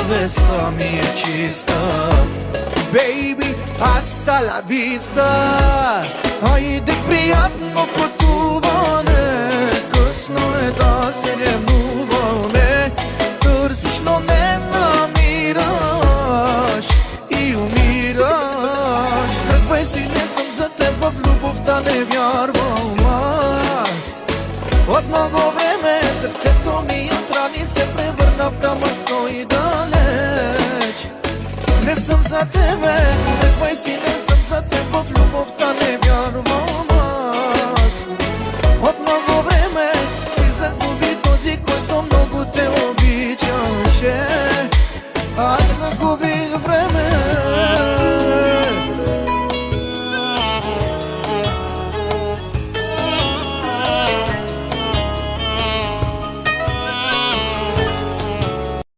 съвестта ми е чиста. Бейби, hasta la vista. Хайде, приятно пътуване. Късно е да се ревнуваме. Търсиш, но не намираш и умираш. Тръгвай си, не съм за теб, в любовта не вярвам аз. От много време сърцето ми от рани се превърна в камък, стои далеч. Не съм за тебе, тръгвай си, не съм за теб, в любовта не вярвам аз. От много време ти загуби този, който много те обичаше. Аз загубих